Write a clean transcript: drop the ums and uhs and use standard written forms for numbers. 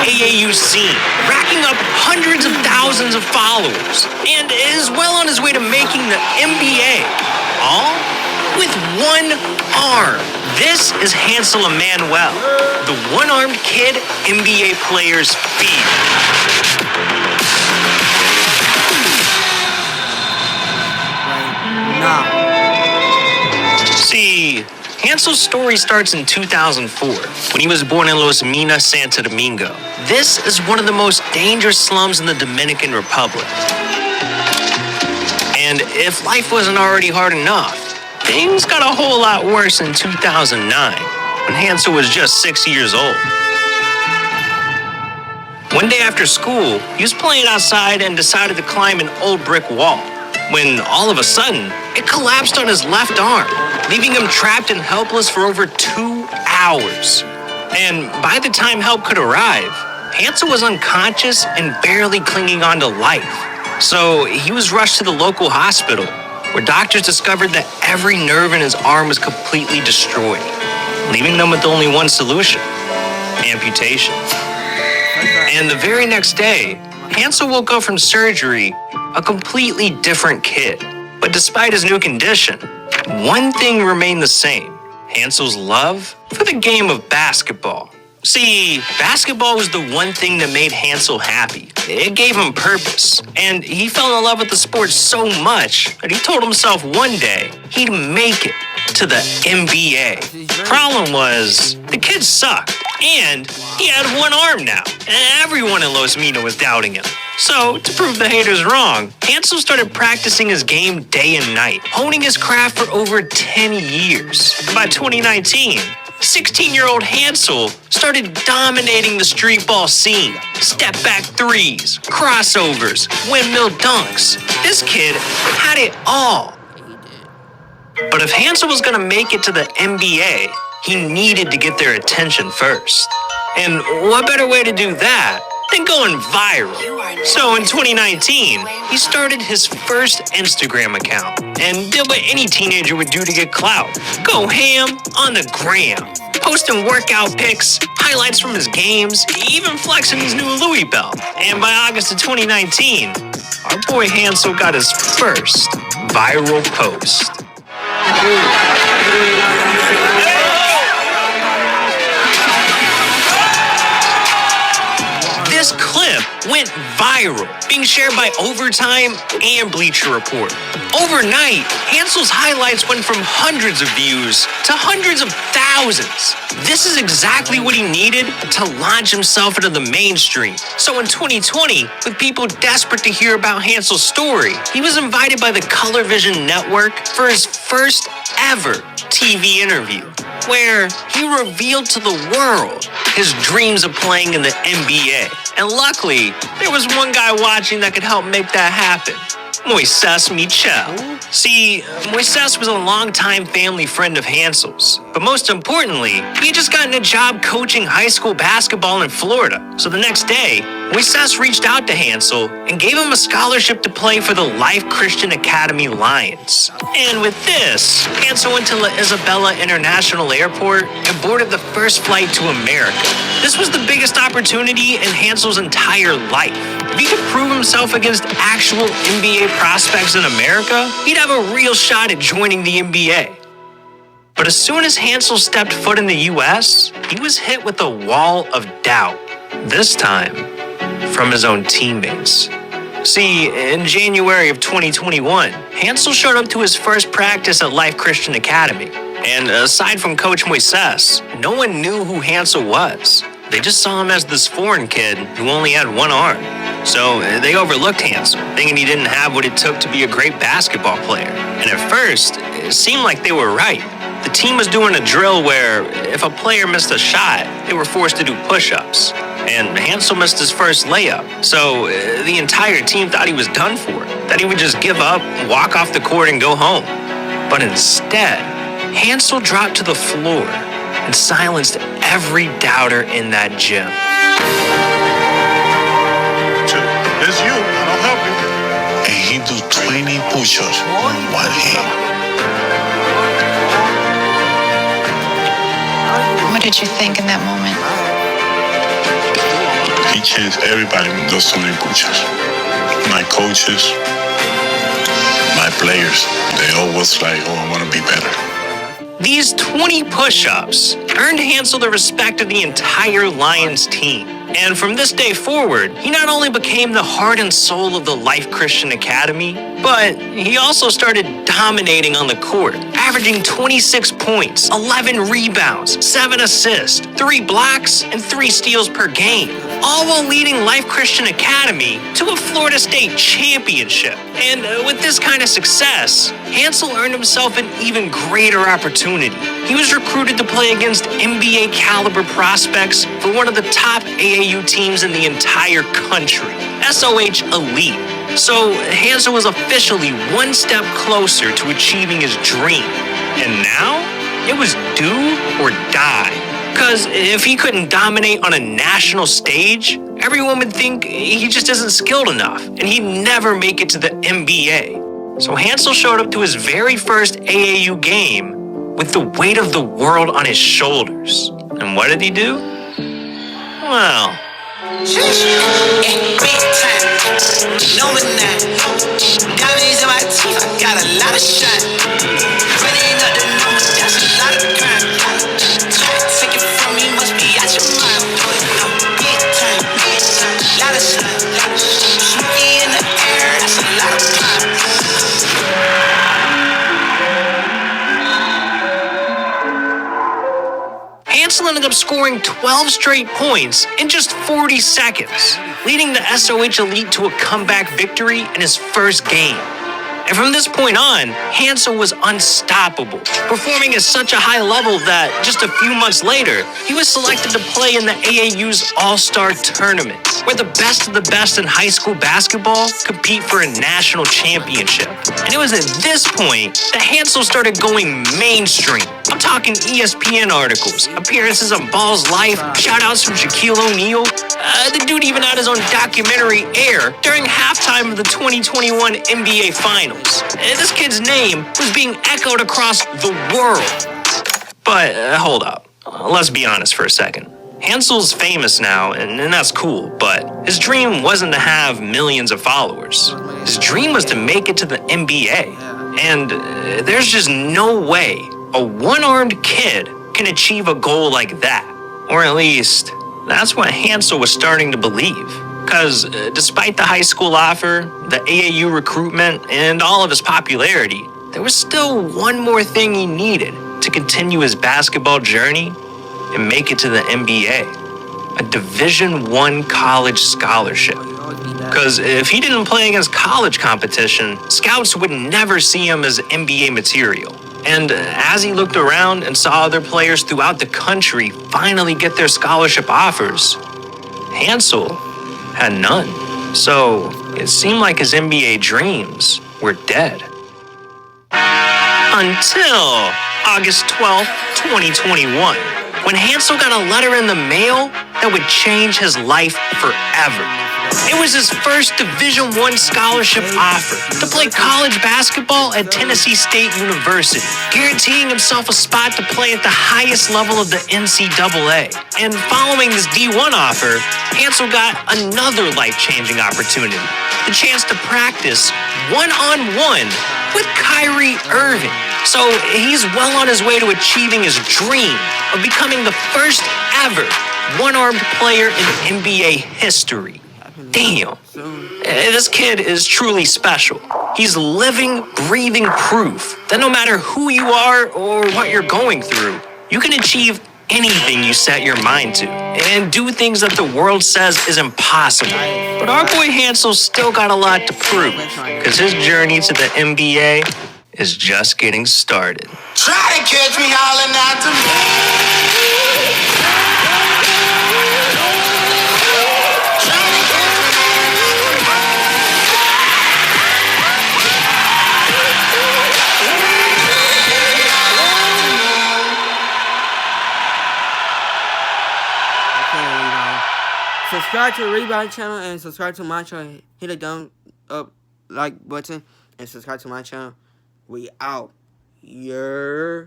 AAU scene, racking up hundreds of thousands of followers, and is well on his way to making the NBA. All with one arm. This is Hansel Emmanuel, the one-armed kid NBA players fear. See, Hansel's story starts in 2004, when he was born in Los Minas, Santo Domingo. This is one of the most dangerous slums in the Dominican Republic. And if life wasn't already hard enough, things got a whole lot worse in 2009, when Hansel was just 6 years old. One day after school, he was playing outside and decided to climb an old brick wall, when all of a sudden, it collapsed on his left arm, leaving him trapped and helpless for over 2 hours. And by the time help could arrive, Hansel was unconscious and barely clinging on to life. So he was rushed to the local hospital, where doctors discovered that every nerve in his arm was completely destroyed, leaving them with only one solution: amputation. And the very next day, Hansel woke up from surgery a completely different kid. But despite his new condition, one thing remained the same: Hansel's love for the game of basketball. See, basketball was the one thing that made Hansel happy. It gave him purpose, and he fell in love with the sport so much that he told himself one day he'd make it to the NBA. Problem was, the kid sucked, and he had one arm now, and everyone in Los Minas was doubting him. So, to prove the haters wrong, Hansel started practicing his game day and night, honing his craft for over 10 years. By 2019, 16-year-old Hansel started dominating the street ball scene. Step-back threes, crossovers, windmill dunks. This kid had it all. But if Hansel was going to make it to the NBA, he needed to get their attention first. And what better way to do that than going viral? So in 2019, he started his first Instagram account and did what any teenager would do to get clout: go ham on the gram, posting workout pics, highlights from his games, even flexing his new Louis belt. And by August of 2019, our boy Hansel got his first viral post. This clip went viral, being shared by Overtime and Bleacher Report. Overnight, Hansel's highlights went from hundreds of views to hundreds of thousands. This is exactly what he needed to launch himself into the mainstream. So in 2020, with people desperate to hear about Hansel's story, he was invited by the Color Vision Network for his first ever TV interview, where he revealed to the world his dreams of playing in the NBA. And luckily, there was one guy watching that could help make that happen: Moises Michel. See, Moises was a longtime family friend of Hansel's, but most importantly, he had just gotten a job coaching high school basketball in Florida. So the next day, Moises reached out to Hansel and gave him a scholarship to play for the Life Christian Academy Lions. And with this, Hansel went to La Isabela International Airport and boarded the first flight to America. This was the biggest opportunity in Hansel's entire life. If he could prove himself against actual NBA prospects in America, he'd have a real shot at joining the NBA. But as soon as Hansel stepped foot in the US, he was hit with a wall of doubt. This time, from his own teammates. See, in January of 2021, Hansel showed up to his first practice at Life Christian Academy. And aside from Coach Moises, no one knew who Hansel was. They just saw him as this foreign kid who only had one arm. So they overlooked Hansel, thinking he didn't have what it took to be a great basketball player. And at first, it seemed like they were right. The team was doing a drill where if a player missed a shot, they were forced to do push-ups. And Hansel missed his first layup. So the entire team thought he was done for, that he would just give up, walk off the court, and go home. But instead, Hansel dropped to the floor and silenced every doubter in that gym. It's you, and I'll help you. And he do 20 push-ups on one hand. What did you think in that moment? changed everybody with those 20 push-ups. My coaches, my players, they always like, oh, I want to be better. These 20 push-ups earned Hansel the respect of the entire Lions team. And from this day forward, he not only became the heart and soul of the Life Christian Academy, but he also started dominating on the court, averaging 26 points, 11 rebounds, 7 assists, 3 blocks, and 3 steals per game, all while leading Life Christian Academy to a Florida State championship. And with this kind of success, Hansel earned himself an even greater opportunity. He was recruited to play against NBA caliber prospects for one of the top AAU teams in the entire country, SOH Elite. So Hansel was officially one step closer to achieving his dream. And now, it was do or die. Because if he couldn't dominate on a national stage, everyone would think he just isn't skilled enough, and he'd never make it to the NBA. So Hansel showed up to his very first AAU game with the weight of the world on his shoulders. And what did he do? Well, big time, number 9. Diamonds in my teeth, I got a lot of shine. Running up the numbers, that's a lot of crime. Try to take it from me, must be out your mind. Big time, lot of shine. Smoky in the air, that's a lot of crime. Hansel ended up scoring 12 straight points in just 40 seconds, leading the SOH Elite to a comeback victory in his first game. And from this point on, Hansel was unstoppable, performing at such a high level that just a few months later, he was selected to play in the AAU's All-Star Tournament, where the best of the best in high school basketball compete for a national championship. And it was at this point that Hansel started going mainstream. I'm talking ESPN articles, appearances on Ball's Life, shout-outs from Shaquille O'Neal. The dude even had his own documentary air during halftime of the 2021 NBA Finals. This kid's name was being echoed across the world. But hold up, let's be honest for a second. Hansel's famous now, and that's cool, but his dream wasn't to have millions of followers. His dream was to make it to the NBA. And there's just no way a one-armed kid can achieve a goal like that. Or at least, that's what Hansel was starting to believe. Because despite the high school offer, the AAU recruitment, and all of his popularity, there was still one more thing he needed to continue his basketball journey and make it to the NBA. A Division I college scholarship. Because if he didn't play against college competition, scouts would never see him as NBA material. And as he looked around and saw other players throughout the country finally get their scholarship offers, Hansel had none. So it seemed like his NBA dreams were dead. Until August 12th, 2021, when Hansel got a letter in the mail that would change his life forever. It was his first Division I scholarship offer to play college basketball at Tennessee State University, guaranteeing himself a spot to play at the highest level of the NCAA. And following this D1 offer, Hansel got another life-changing opportunity, the chance to practice one-on-one with Kyrie Irving. So he's well on his way to achieving his dream of becoming the first ever one-armed player in NBA history. Damn, this kid is truly special. He's living, breathing proof that no matter who you are or what you're going through, you can achieve anything you set your mind to and do things that the world says is impossible. But our boy Hansel's still got a lot to prove, because his journey to the NBA is just getting started. Try to catch me howling out to me. Subscribe to the Rebound channel and subscribe to my channel. Hit the thumbs up like button and subscribe to my channel. We out. Yeah.